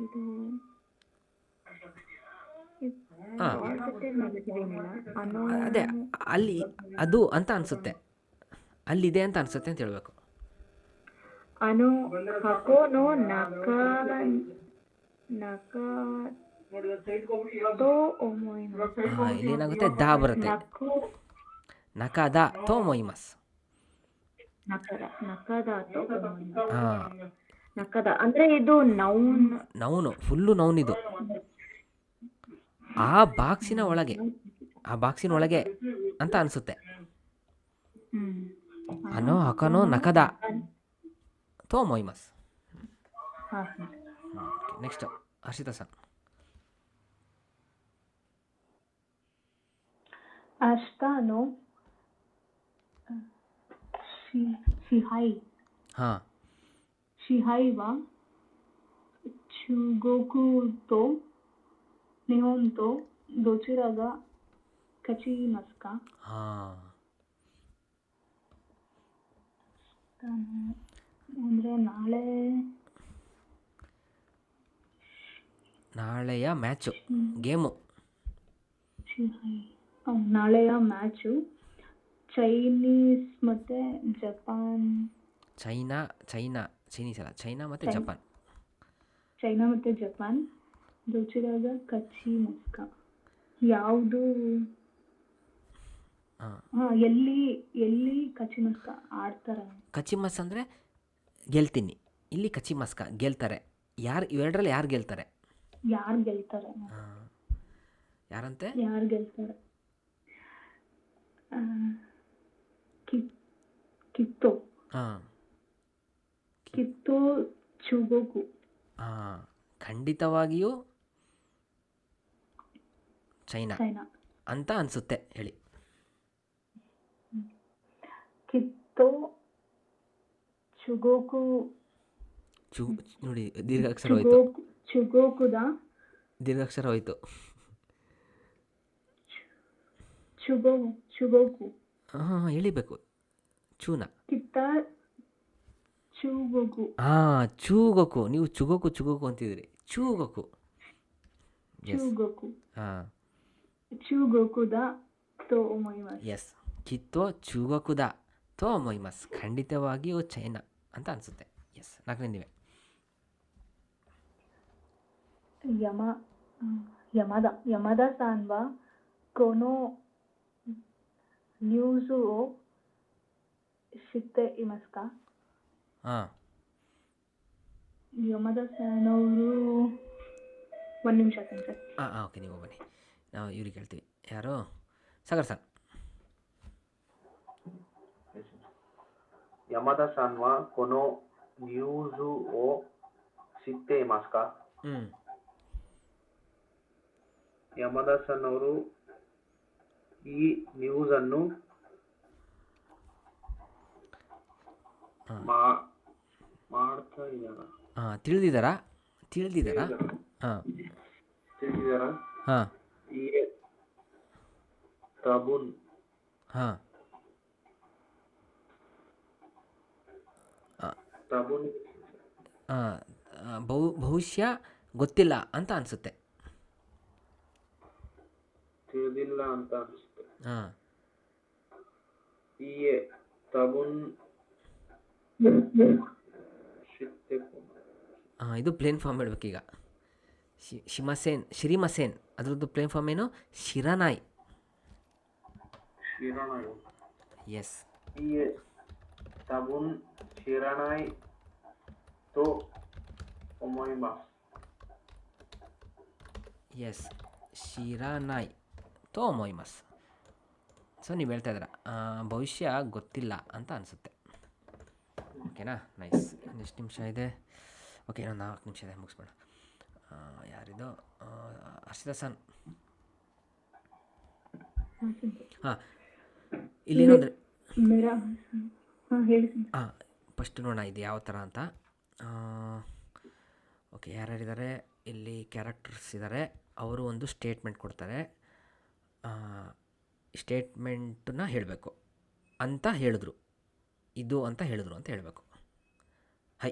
ಇದು ಹಾಂ, ಪಾಸಿಟಿವ್ ನೆಗೆಟಿವ್ ಏನಿಲ್ಲ. ಅನು ಅದೇ ಅಲ್ಲಿ ಅದು ಅಂತ ಅನಿಸುತ್ತೆ, ಅಲ್ಲಿದೆ ಅಂತ ಅನಿಸುತ್ತೆ ಅಂತ ಹೇಳಬೇಕು. ಅನು ಹಾಕೋನೋ ನಕ ನಕ ತೋ ಒಮೊಯ್ ಮಾಸ್. ಹಾಂ, ಇಲ್ಲಿ ಏನಾಗುತ್ತೆ? ದಾ ಬರುತ್ತೆ. ನಕು ನಕದ ತೋ ಮೊಯ್ಮಸ್. ನಕದ ತೋ ಒಮೊಯ್ ಮಾಸ್. ಹಾಂ, ನಕದ ಅಂದ್ರೆ ಇದು ನೌನ್. Noun, full ನೌನಿದು. ಆ ಬಾಕ್ಸಿನ ಒಳಗೆ, ಆ ಬಾಕ್ಸಿನ ಒಳಗೆ ಅಂತ ಅನಿಸುತ್ತೆ. ಅನೋ ಹಕನೋ ನಕದ ತೋ ಮೊಯ್ಮಸ್. Next Harshita sir. ಅಷ್ಟಾನೋ ಶಿಹಾಯ್. ಹಾಂ, ಶಿಹಾಯ್ ವಾ ಚುಗೋಕು ತೋ ನಿಹೊನ್ ತೋ ದೋಚಿರಾಗ ಕಚಿ ಮಸ್ಕ ಹಾಂ, ಅಂದರೆ ನಾಳೆ ನಾಳೆಯ ಮ್ಯಾಚು, ಗೇಮು. ನಾಳೆಯ ಮ್ಯಾಚು ಚೈನೀಸ್ ಮತ್ತು ಜಪಾನ್. ಚೈನೀಸ್ ಅಲ್ಲ, ಚೈನಾ ಮತ್ತು ಜಪಾನ್. ಚೈನಾ ಮತ್ತು ಜಪಾನ್ ದೋಚಿರಾಗ ಕಚ್ಚಿ ಮಸ್ಕ ಯಾವುದು? ಹಾಂ, ಎಲ್ಲಿ ಕಚ್ಚಿ ಮಸ್ಕ ಆಡ್ತಾರೆ? ಕಚಿಮಸ್ ಅಂದರೆ ಗೆಲ್ತೀನಿ, ಇಲ್ಲಿ ಕಚಿಮಸ್ಕ ಗೆಲ್ತಾರೆ. ಇವೆರಡರಲ್ಲಿ ಯಾರು ಗೆಲ್ತಾರೆ? ಯಾರು ಗೆಲ್ತಾರೆ? ಯಾರಂತೆ? ಯಾರು ಗೆಲ್ತಾರೆ? ಕಿತ್ತೋ ಹಾಂ ಕಿತ್ತೋ ಚುಗೋಕು. ಹಾಂ, ಖಂಡಿತವಾಗಿಯೂ ಚೈನಾ ಅಂತ ಅನಿಸುತ್ತೆ, ಹೇಳಿ. ಕಿತ್ತೋ ಚುಗೋಕು. ನೋಡಿ, ದೀರ್ಘಾಕ್ಷರ ಹೋಯ್ತು. ಚುಗೋಕುದ ದೀರ್ಘಾಕ್ಷರ ಹೋಯ್ತು. ಚುಗೋಕು. ಹಾಂ, ಹೇಳಿಬೇಕು. ಚೂನಾ. ಕಿತ್ತ ಚುಗೋಕು. ಹಾಂ, ಚೂಗೋಕು. ನೀವು ಚುಗೋಕು ಅಂತಿದ್ರಿ. ಚೂಗೋಕು. ಹಾಂ, ಚುಗೋಕುದ ತೋ ಮೊಯ್ಮಸ್. ಎಸ್, ಕಿತ್ತೋ ಚುಗೋಕುದ ತೋ ಮೊಯ್ಮಸ್. ಖಂಡಿತವಾಗಿಯೂ ಚೈನಾ ಅಂತ ಅನಿಸುತ್ತೆ. ಎಸ್, ನಾಲ್ಕನೇ ನೀವೇ. ಯಮದ ಸಾನ್ವಾ ಕೊನೋ ನ್ಯೂಸು ಶಿತ್ತೆ ಇಮಸ್ಕ. ಹಾಂ, ಯಮದ ಸಾನ್ ಅವರು ಒಂದು ನಿಮಿಷ ಸರ್. ಹಾಂ, ಓಕೆ, ನೀವು ಬನ್ನಿ, ನಾವು ಇವ್ರಿಗೆ ಹೇಳ್ತೀವಿ. ಯಾರು? ಸಾಗರ್ ಸರ್. ಯಮದ ಸಾನ್ವಾ ಕೊನೋ ನ್ಯೂಸು ಓ ಸಿತ್ತೆ ಮಾಸ್ಕ. ಯಮದ ಸನ್ ಅವರು ಈ ನ್ಯೂಸ್ ಅನ್ನು ಮಾಡ್ತಾ ಇದ್ದಾರಾ? ತಿಳಿದಿದ್ದಾರಾ? ಹಾಂ, ತಿಳಿದಿದ್ದಾರಾ? ಹಾಂ, ಈ ತಬುನ್. ಹಾಂ, ತಬುನ್ ಬಹುಶಃ ಗೊತ್ತಿಲ್ಲ ಅಂತ ಅನಿಸುತ್ತೆ. ತಿಳಿದಿಲ್ಲ ಅಂತ ಅನಿಸುತ್ತೆ. ಹಾಂ, ಈ ತಬುನ್ ಇದು ಪ್ಲೇನ್ ಫಾರ್ಮ್ ಹೇಳ್ಬೇಕೀಗ. ಶಿರಿಮಸೇನ್ ಅದರದ್ದು ಪ್ಲೇನ್ ಫಾರ್ಮ್ ಏನು? ಶಿರನಾಯ್. ಎಸ್, ಈ ತಬುನ್ ಶಿರನಾಯ್ ತೋ ಒಮೊಯ್ಮಾಸ್. ಎಸ್, ಶಿರಾನಾಯ್ ತೋ ಮೊಯ್ಮಸ್. ಸೊ ನೀವು ಹೇಳ್ತಾ ಇದ್ದೀರಾ ಭವಿಷ್ಯ ಗೊತ್ತಿಲ್ಲ ಅಂತ ಅನಿಸುತ್ತೆ. ಓಕೆನಾ? ನೈಸ್. ಎಷ್ಟು ನಿಮಿಷ ಇದೆ? ಓಕೆ, ಇನ್ನೊಂದು 4 ನಿಮಿಷ ಇದೆ, ಮುಗಿಸ್ಬೇಡ. ಯಾರಿದು? ಹರ್ಷಿತಾ ಸನ್. ಹಾಂ, ಇಲ್ಲೇನು ಅಂದರೆ ಹಾಂ, ಫಸ್ಟ್ ನೋಡೋಣ ಇದು ಯಾವ ಥರ ಅಂತ. ಓಕೆ, ಯಾರ್ಯಾರಿದ್ದಾರೆ ಇಲ್ಲಿ? ಕ್ಯಾರೆಕ್ಟರ್ಸ್ ಇದ್ದಾರೆ. ಅವರು ಒಂದು ಸ್ಟೇಟ್ಮೆಂಟ್ ಕೊಡ್ತಾರೆ. ಸ್ಟೇಟ್ಮೆಂಟನ್ನ ಹೇಳಬೇಕು ಅಂತ ಹೇಳಿದ್ರು, ಇದು ಅಂತ ಹೇಳಿದ್ರು ಅಂತ ಹೇಳಬೇಕು. ಹೈ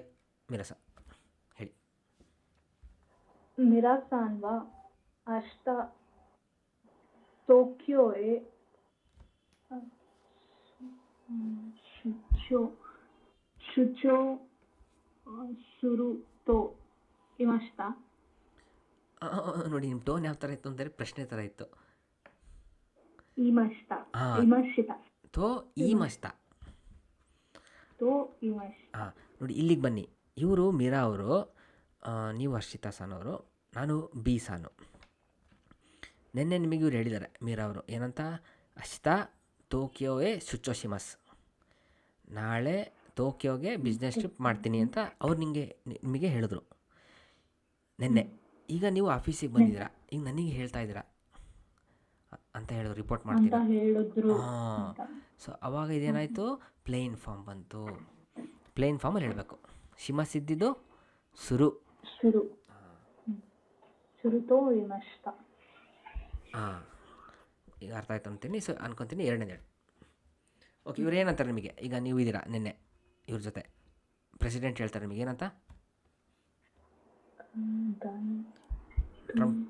ಮಿರಸ ಹೇಳಿ. ಮಿರಾಸಾನ್ವಾ ಅಷ್ಟ ಟೋಕಿಯೋ에 ಶುಚೋ ಸುರುತೋ ಇಮಸ್ತಾ. ನೋಡಿ, ನಿಮ್ಮ ಟೋನ್ ಯಾವ ಥರ ಇತ್ತು ಅಂದರೆ ಪ್ರಶ್ನೆ ಥರ ಇತ್ತು. ಇಮಸ್ತಾ, ತೋ ಈಮಸ್ತಾ. ಹಾಂ, ನೋಡಿ ಇಲ್ಲಿಗೆ ಬನ್ನಿ. ಇವರು ಮೀರಾ ಅವರು, ನೀವು ಹರ್ಷಿತಾ ಸಾನ್ ಅವರು, ನಾನು ಬಿ ಸಾನು. ನಿನ್ನೆ ನಿಮಗೆ ಇವ್ರು ಹೇಳಿದ್ದಾರೆ ಮೀರಾ ಅವರು ಏನಂತ? ಅಷ್ಟಾ ಟೋಕಿಯೋಗೆ ಶುಚೋಶಿಮಸ್. ನಾಳೆ ಟೋಕಿಯೋಗೆ ಬಿಸ್ನೆಸ್ ಟ್ರಿಪ್ ಮಾಡ್ತೀನಿ ಅಂತ ಅವ್ರು ನಿಮಗೆ ಹೇಳಿದ್ರು ನಿನ್ನೆ. ಈಗ ನೀವು ಆಫೀಸಿಗೆ ಬಂದಿದ್ದೀರಾ, ಈಗ ನನಗೆ ಹೇಳ್ತಾ ಇದ್ದೀರಾ ಅಂತ ಹೇಳಿದ್ರು, ರಿಪೋರ್ಟ್ ಮಾಡ್ತೀರಾ. ಹಾಂ, ಸೊ ಅವಾಗ ಇದೇನಾಯಿತು? ಪ್ಲೇನ್ ಫಾರ್ಮ್ ಬಂತು. ಪ್ಲೇನ್ ಫಾರ್ಮಲ್ಲಿ ಹೇಳಬೇಕು. ಶಿಮಸ್ ಇದ್ದಿದ್ದು ಸುರುತೋ ಹಾಂ, ಈಗ ಅರ್ಥ ಆಯ್ತು ಅಂತೀನಿ. ಸೊ ಅನ್ಕೊತೀನಿ ಎರಡನೇದು ಹೇಳಿ. ಓಕೆ, ಇವ್ರು ಏನಂತಾರೆ ನಿಮಗೆ? ಈಗ ನೀವು ಇದ್ದೀರಾ ನಿನ್ನೆ ಇವ್ರ ಜೊತೆ, ಪ್ರೆಸಿಡೆಂಟ್ ಹೇಳ್ತಾರೆ ನಿಮಗೆ ಏನಂತ? ಟ್ರಂಪ್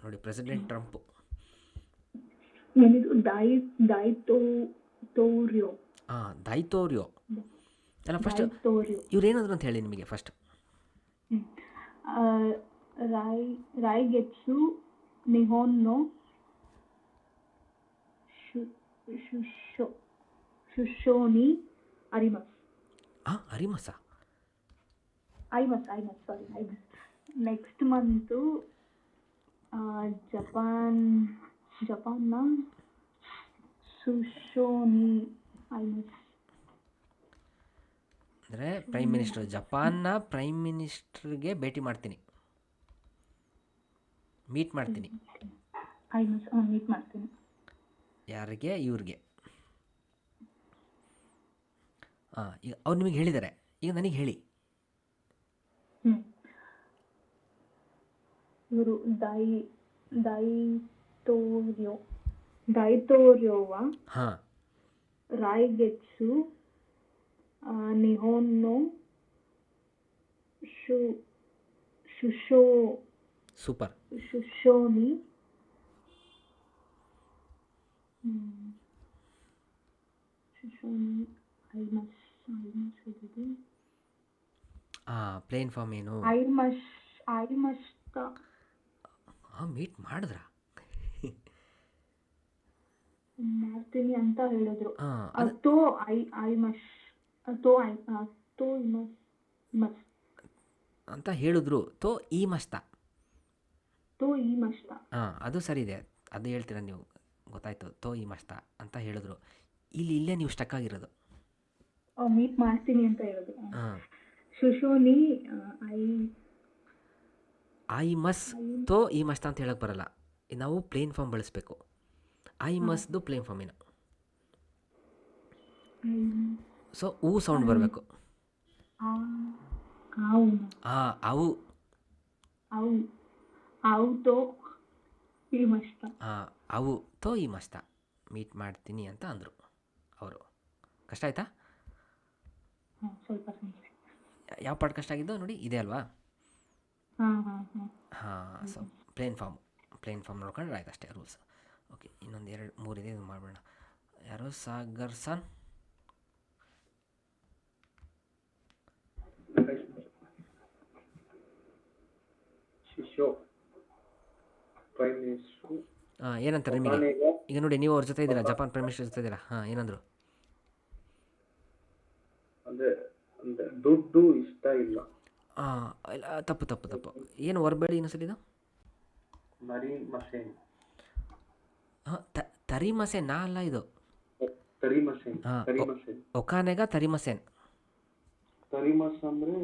ನೋಡಿ, ಪ್ರೆಸಿಡೆಂಟ್ ಟ್ರಂಪು. ಏನಿದು ದೈತೋರಿಯೋ. ಹಾಂ, ದೈತೋರಿಯೋ ಅಲ್ಲ. ಫಸ್ಟ್ ದೈತೋರಿಯೋ. ಇವ್ರು ಏನಾದ್ರು ಅಂತ ಹೇಳಿ ನಿಮಗೆ ಫಸ್ಟ್. ರೈಗೆಟ್ಸು ನಿಹೋನ್ನೋ ಶುಶೋನಿ ಅರಿಮಸ್. ಹಾಂ, ಅರಿಮಸ. ಐಮಸ್ ಸಾರಿ. ನೆಕ್ಸ್ಟ್ ಮಂತು ಜಪಾನ್ನ ಸುಶೋನಿ ಐಮಸ್. ಅಂದರೆ ಪ್ರೈಮ್ ಮಿನಿಸ್ಟರ್, ಜಪಾನ್ನ ಪ್ರೈಮ್ ಮಿನಿಸ್ಟರ್ಗೆ ಭೇಟಿ ಮಾಡ್ತೀನಿ, ಮೀಟ್ ಮಾಡ್ತೀನಿ. ಐಮಸ್ ಮೀಟ್ ಮಾಡ್ತೀನಿ. ಯಾರಿಗೆ? ಇವ್ರಿಗೆ. ಹಾಂ, ಈಗ ಅವ್ರು ನಿಮಗೆ ಹೇಳಿದ್ದಾರೆ, ಈಗ ನನಗೆ ಹೇಳಿ. ಇವರು ದೈತೋರಿಯೋವ ಹಾಂ, ರಾಯ್ಗೆಟ್ಸು ನಿಹೋನ್ನೋ ಸೂಪರ್. ಶುಶೋನಿ ಐಮಸ್ ಹೇಳಿದೆ. ಹಾಂ, ಪ್ಲೇನ್ ಫಾರ್ಮ್ ಏನು? ಐಮಸ್ ಹಾಂ, ಮೀಟ್ ಮಾಡಿದ್ರಾ? ಮಾಡ್ತೀನಿ ಅಂತ ಹೇಳಿದ್ರು. ಹಾಂ, ಅಂತ ಹೇಳಿದ್ರು. ಈ ಮಸ್ತ. ಹಾಂ, ಅದು ಸರಿ ಇದೆ, ಅದು ಹೇಳ್ತೀರಾ ನೀವು, ಗೊತ್ತಾಯ್ತು. ಈ ಮಸ್ತ ಅಂತ ಹೇಳಿದ್ರು. ಇಲ್ಲೇ ನೀವು ಸ್ಟಕ್ ಆಗಿರೋದು. ಮೀಟ್ ಮಾಡ್ತೀನಿ ಅಂತ ಹೇಳಿದ್ರು. ಹಾಂ, ಶುಶೋನಿ ಐ ಮಸ್ ಈ ಮಸ್ತ ಅಂತ ಹೇಳಕ್ಕೆ ಬರಲ್ಲ, ನಾವು ಪ್ಲೇನ್ ಫಾರ್ಮ್ ಬಳಸಬೇಕು. ಐ ಮಸ್ದು ಪ್ಲೇನ್ ಫಾರ್ಮ್ ಏನು? ಸೊ ಸೌಂಡ್ ಬರಬೇಕು. ಅವು ಈ ಮಸ್ತ ಮೀಟ್ ಮಾಡ್ತೀನಿ ಅಂತ ಅಂದರು ಅವರು. ಕಷ್ಟ ಆಯ್ತಾ? ಸ್ವಲ್ಪ ಯಾವ ಪಾರ್ಟ್ ಕಷ್ಟ ಆಗಿದ್ದು ನೋಡಿ, ಇದೆ ಅಲ್ವಾ? ಹಾಂ, ಸೊ ಪ್ಲೇನ್ ಫಾರ್ಮ್ ನೋಡ್ಕೊಂಡ್ರೆ ಆಯ್ತು ಅಷ್ಟೇ, ರೂಲ್ಸ್. ಓಕೆ, ಇನ್ನೊಂದು 2-3 ಇದೆ, ಇದು ಮಾಡೋಣ. ಯಾರು? ಸಾಗರ್ಸನ್. ಹಾಂ, ಏನಂತಾರೆ ನಿಮಗೆ? ಈಗ ನೋಡಿ, ನೀವು ಅವ್ರ ಜೊತೆ ಇದ್ದೀರಾ, ಜಪಾನ್ ಪ್ರೈಮ್ ಮಿನಿಸ್ಟರ್ ಜೊತೆ ಇದ್ದೀರಾ. ಹಾಂ, ಏನಂದರು? ದುಡ್ಡು ಇಷ್ಟ ಇಲ್ಲ. ಹಾಂ, ಇಲ್ಲ, ತಪ್ಪು. ಏನು ಹೊರಬೇಡಿ ಇನ್ನೊಂದ್ಸಲಿ ಇದು. ಹಾಂ, ತರಿಮಸೆನ್ ಅಲ್ಲ ಇದು. ಒಕಾನೆಗ ತರಿಮಸೆನ್. ತರಿಮಸ್ ಅಂದ್ರೆ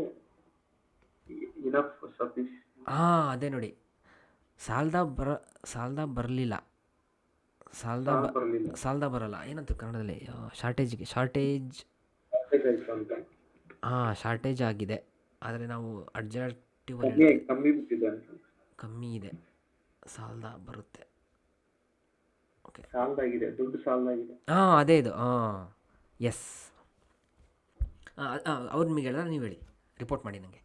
ಇನಫ್ ಸಫಿಶಿಯಂಟ್. ಹಾಂ, ಅದೇ ನೋಡಿ, ಸಾಲ್ದ ಬರಲಿಲ್ಲ. ಸಾಲ್ದ ಬರಲ್ಲ, ಏನಂತ ಕನ್ನಡದಲ್ಲಿ? ಶಾರ್ಟೇಜ್. ಹಾಂ, ಶಾರ್ಟೇಜ್ ಆಗಿದೆ, ಆದರೆ ನಾವು ಅಡ್ಜೆಕ್ಟಿವ್ ಕಮ್ಮಿ ಇದೆ, ಸಾಲ್ದ ಬರುತ್ತೆ. ಓಕೆ, ದುಡ್ಡು ಸಾಲ್ದಾಗಿದೆ. ಹಾಂ, ಅದೇ ಇದು. ಹಾಂ, ಎಸ್. ಅವ್ರು ನಿಮಗೆ ಹೇಳಿದ್ರೆ ನೀವು ಹೇಳಿ, ರಿಪೋರ್ಟ್ ಮಾಡಿ ನನಗೆ.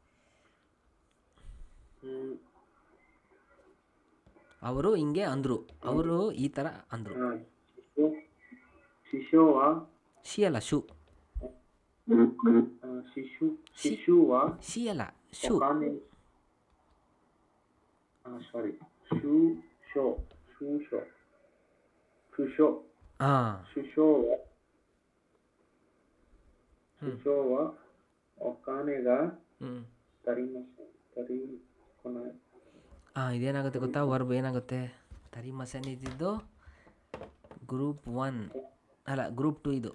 ಅವರು ಹಿಂಗೆ ಅಂದರು, ಅವರು ಈ ಥರ ಅಂದರು. ಶಿ ಅಲ್ಲ, ಶು. ಶಿ ಅಲ್ಲ, ಶು. ಇದೇನಾಗುತ್ತೆ ಗೊತ್ತಾ? ವರ್ಬ್ ಏನಾಗುತ್ತೆ? ತರಿಮಸೆನ್ ಇದ್ದಿದ್ದು ಗ್ರೂಪ್ 1 ಅಲ್ಲ, ಗ್ರೂಪ್ 2 ಇದು.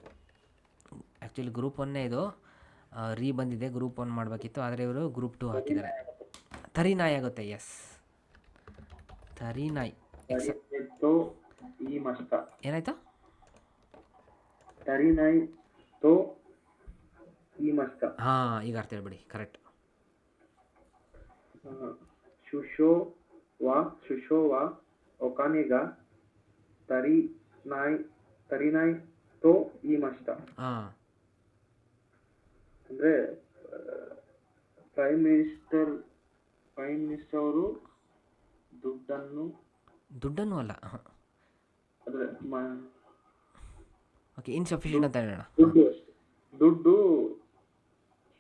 ಆ್ಯಕ್ಚುಲಿ ಗ್ರೂಪ್ 1 ಇದು, ಬಂದಿದೆ, ಗ್ರೂಪ್ 1 ಮಾಡಬೇಕಿತ್ತು, ಆದರೆ ಇವರು ಗ್ರೂಪ್ 2 ಹಾಕಿದ್ದಾರೆ. ತರಿನಾಯಿ ಆಗುತ್ತೆ. ಎಸ್, ತರಿನಾಯಿ. ಏನಾಯ್ತು? ಹಾಂ, ಈಗ ಅರ್ಥ ಹೇಳ್ಬಿಡಿ, ಕರೆಕ್ಟ್. ಶುಶೋವ ಒಕಾನೆಗ ತರಿನಾಯ್ ತೋ ಈ ಮಷ್ಟ. ಹಾಂ ಅಂದ್ರೆ ಪ್ರೈಮ್ ಮಿನಿಸ್ಟರ್ ಅವರು ದುಡ್ಡನ್ನು ಅಲ್ಲ. ಅಂದ್ರೆ ಓಕೆ, ಇನ್ಸಫಿಷಿಯೆಂಟ್ ಅಂತ ಹೇಳೋಣ. ದುಡ್ಡು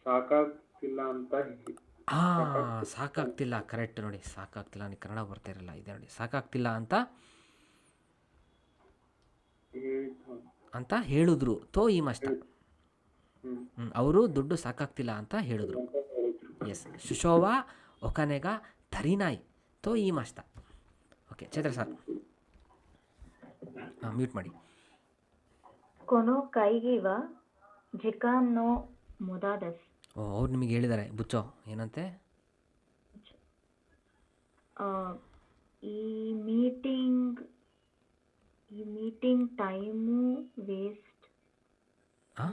ಸಾಕಾಗ್ತಿಲ್ಲ ಅಂತ ಹಾಂ, ಸಾಕಾಗ್ತಿಲ್ಲ, ಕರೆಕ್ಟ್ ನೋಡಿ. ಸಾಕಾಗ್ತಿಲ್ಲ, ನನಗೆ ಕನ್ನಡ ಬರ್ತಾ ಇರಲ್ಲ. ಇದೆ ನೋಡಿ, ಸಾಕಾಗ್ತಿಲ್ಲ ಅಂತ ಹೇಳಿದ್ರು. ತೋ ಈ ಮಷ್ಟ. ಅವರು ದುಡ್ಡು ಸಾಕಾಗ್ತಿಲ್ಲ ಅಂತ ಹೇಳಿದ್ರು. ಎಸ್, ಶುಶೋವಾ ಒಕಾನೆಗ ತರಿನಾಯ್ ತೋ ಈ ಮಷ್ಟ. ಓಕೆ, ಚೈತ್ರ ಸರ್ ಮ್ಯೂಟ್ ಮಾಡಿ. ಕೊನೋ ಕೈಗಿವ ಜಿಕಾನೋ ಮುದಾದಸ್. ಓ, ಅವ್ರು ನಿಮಗೆ ಹೇಳಿದ್ದಾರೆ ಬುಚ್ಚೋ ಏನಂತೆ? ಈ meeting time waste.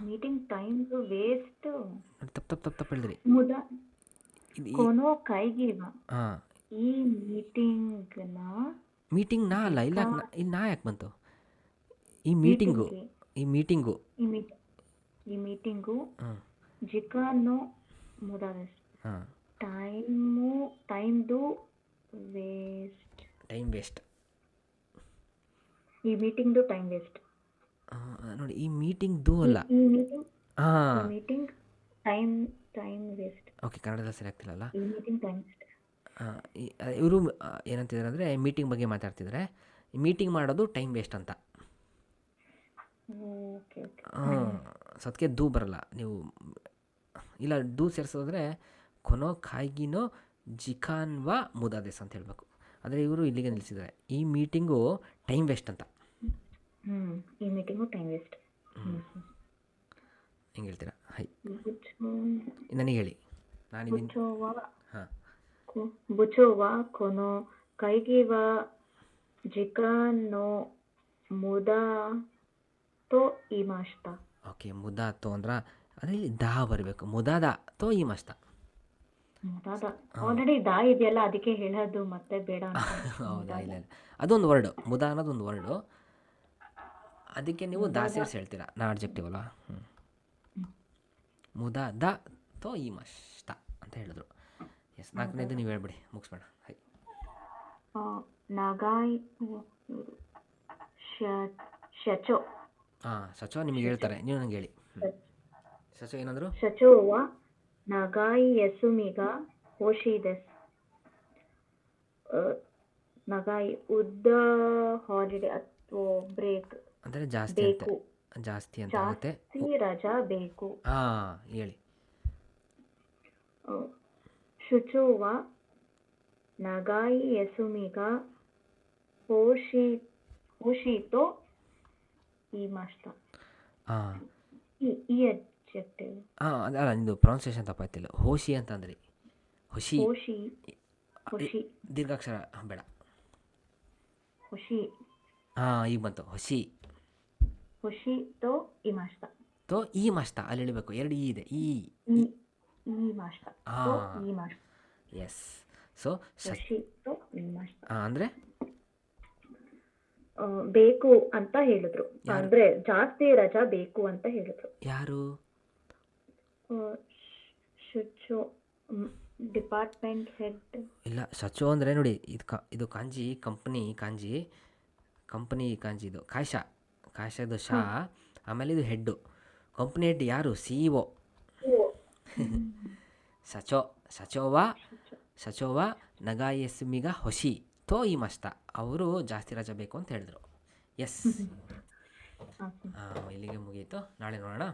Meeting time waste. ತಪ್ಪು ಹೇಳಿದ್ರಿ. ಮುದಾ ಕೊನೋ ಕೈಗಿವ. ಹಾಂ, ಈ ಮೀಟಿಂಗ್ ನಾ ಅಲ್ಲ. ಇಲ್ಲ, ಇಲ್ಲಿ ನಾ ಯಾಕೆ ಬಂತು? ಈ ಮೀಟಿಂಗು ಹಾಂ ಜಿಕಾನೋ ಮುದಾದಸ್. ಟೈಮ್ದು ವೇಸ್ಟ್. ಈ ಮೀಟಿಂಗ್ದು ಟೈಮ್ ವೇಸ್ಟ್. ನೋಡಿ, ಈ ಮೀಟಿಂಗ್ದು ಅಲ್ಲ. ಹಾಂ, ಮೀಟಿಂಗ್ ಟೈಮ್ ವೇಸ್ಟ್. ಓಕೆ, ಕನ್ನಡದಲ್ಲಿ ಸರಿ ಆಗ್ತಿಲ್ಲಲ್ಲ. ಈ ಮೀಟಿಂಗ್ ಟೈಮ್ ವೇಸ್ಟ್. ಇವರು ಏನಂತಿದ್ದಾರೆ ಅಂದರೆ, ಮೀಟಿಂಗ್ ಬಗ್ಗೆ ಮಾತಾಡ್ತಿದ್ದಾರೆ. ಮೀಟಿಂಗ್ ಮಾಡೋದು ಟೈಮ್ ವೇಸ್ಟ್ ಅಂತ. ಸೊ ಅದಕ್ಕೆ ದೂ ಬರಲ್ಲ. ನೀವು ಇಲ್ಲ ದೂ ಸೇರಿಸೋದ್ರೆ ಕೊನೋ ಖಾಯ್ಗಿನೋ ಜಿಕಾನ್ವಾ ಮುದಾದೆಸ್ ಅಂತ ಹೇಳಬೇಕು. ಆದರೆ ಇವರು ಇಲ್ಲಿಗೆ ನಿಲ್ಲಿಸಿದ್ದಾರೆ. ಈ ಮೀಟಿಂಗು ಟೈಮ್ ವೇಸ್ಟ್ ಅಂತ. ಈ ಮೀಟಿಂಗು ಟೈಮ್ ವೇಸ್ಟ್. ಹೆಂಗೆ ಹೇಳ್ತೀರಾ? ಹೈ, ನನಗೆ ಹೇಳಿ. ನಾನು ಹಾಂ, ಬುಚೋವಾ ಕೊನೋ ಕೈಗಿವ ಜಿಕಾನೋ ಮುದಾ ತೋ ಈ ಮಷ್ಟ. ಓಕೆ, ಮುದಾ ತೋ ಅಂದ್ರೆ ಅದರಲ್ಲಿ ದಾ ಬರಬೇಕು. ಮುದಾದ ತೋ ಈ ಮಸ್ತ. ಮುದಾದ ಆಲ್ರೆಡಿ ದಾ ಇದೆಯಲ್ಲ, ಅದಕ್ಕೆ ಹೇಳೋದು ಮತ್ತೆ ಬೇಡ ಅಂತ. ಹೌದಾ? ಇಲ್ಲ, ಅದೊಂದು ವರ್ಡು. ಮುದಾ ಅನ್ನೋದೊಂದು ವರ್ಡು. ಅದಕ್ಕೆ ನೀವು ದಾ ಸೇರಿಸಿ ಹೇಳ್ತೀರಾ. ನಾ ಅಡ್ಜೆಕ್ಟಿವ್ ಅಲ್ಲ. ಮುದಾ ದ ತೋ ಈ ಮಸ್ತ ಅಂತ ಹೇಳಿದ್ರು. ಎಸ್, ನಾಲ್ಕನೇದು ನೀವು ಹೇಳ್ಬಿಡಿ, ಮುಗಿಸ್ಬೇಡ. ಹೈ, ನಗಾಯ್ ಶಚೋ. ಹಾಂ, ಶಚೋ ನಿಮಗೆ ಹೇಳ್ತಾರೆ, ನೀವು ನನಗೆ ಹೇಳಿ. ಶಚೋ ಏನಂದ್ರು? ಶಚೋವಾ ನಗಾಯಿ ಯಸುಮಿಗ ಹೋಶಿದೆಸ್. ನಗಾಯಿ ಉದ್ದ ಹಾಲಿಡೇ ಅಥವಾ ಬ್ರೇಕ್ ಅಂದರೆ ಜಾಸ್ತಿ ಅಂತ ಆಗುತ್ತೆ. ಜಾಸ್ತಿ ರಜಾ ಬೇಕು. ಹಾಂ, ಹೇಳಿ. ಶುಚೋವಾ ನಗಾಯಿ ಯಸುಮಿಗ ಹೋಶಿತೋ ಈ ಮಷ್ಟ. ಹಾಂ, ಈ ಅಡ್ಜೆಕ್ಟಿವ್. ಹಾಂ, ಅಲ್ಲ, ನಿಂದು ಪ್ರೊನೌನ್ಸಿಯೇಷನ್ ತಪ್ಪಾಯ್ತಿಲ್ಲ. ಹೋಶಿ ಅಂತಂದ್ರಿ. ಹೊಶಿ ದೀರ್ಘಾಕ್ಷರ ಬೇಡ. ಹೊಶಿ. ಹಾಂ, ಈಗ ಬಂತು. ಹೊಶಿ ತೋ ಈ ಮಷ್ಟ. ತೋ ಈ ಮಷ್ಟ ಅಲ್ಲಿ ಹೇಳಬೇಕು. ಎರಡು ಈ ಇದೆ. ಈ ಮಷ್ಟ. ಹಾಂ, ಎಸ್. ಸೊ ಅಂದರೆ ಬೇಕು ಅಂತ ಹೇಳಿದ್ರು. ಅಂದ್ರೆ ಜಾಸ್ತಿ ರಜಾ ಬೇಕು ಅಂತ ಹೇಳಿದ್ರು. ಯಾರು? Department head. ಇಲ್ಲ, ಶಚೋ ಅಂದರೆ ನೋಡಿ, ಇದು ಕಾಂಜಿ ಕಂಪನಿ ಇದು ಕಾಯ್ಶದು ಶಾ. ಆಮೇಲೆ ಇದು ಹೆಡ್ಡು. ಕಂಪ್ನಿ ಹೆಡ್ ಯಾರು? CEO. ಶಚೋವಾ ನಗಾಯಸ್ಮಿಗ ಹೊಶಿ ತೋ ಈ ಮಸ್ತ. ಅವರು ಜಾಸ್ತಿ ರಜಾ ಬೇಕು ಅಂತ ಹೇಳಿದ್ರು. ಎಸ್, ಇಲ್ಲಿಗೆ ಮುಗೀತು. ನಾಳೆ ನೋಡೋಣ.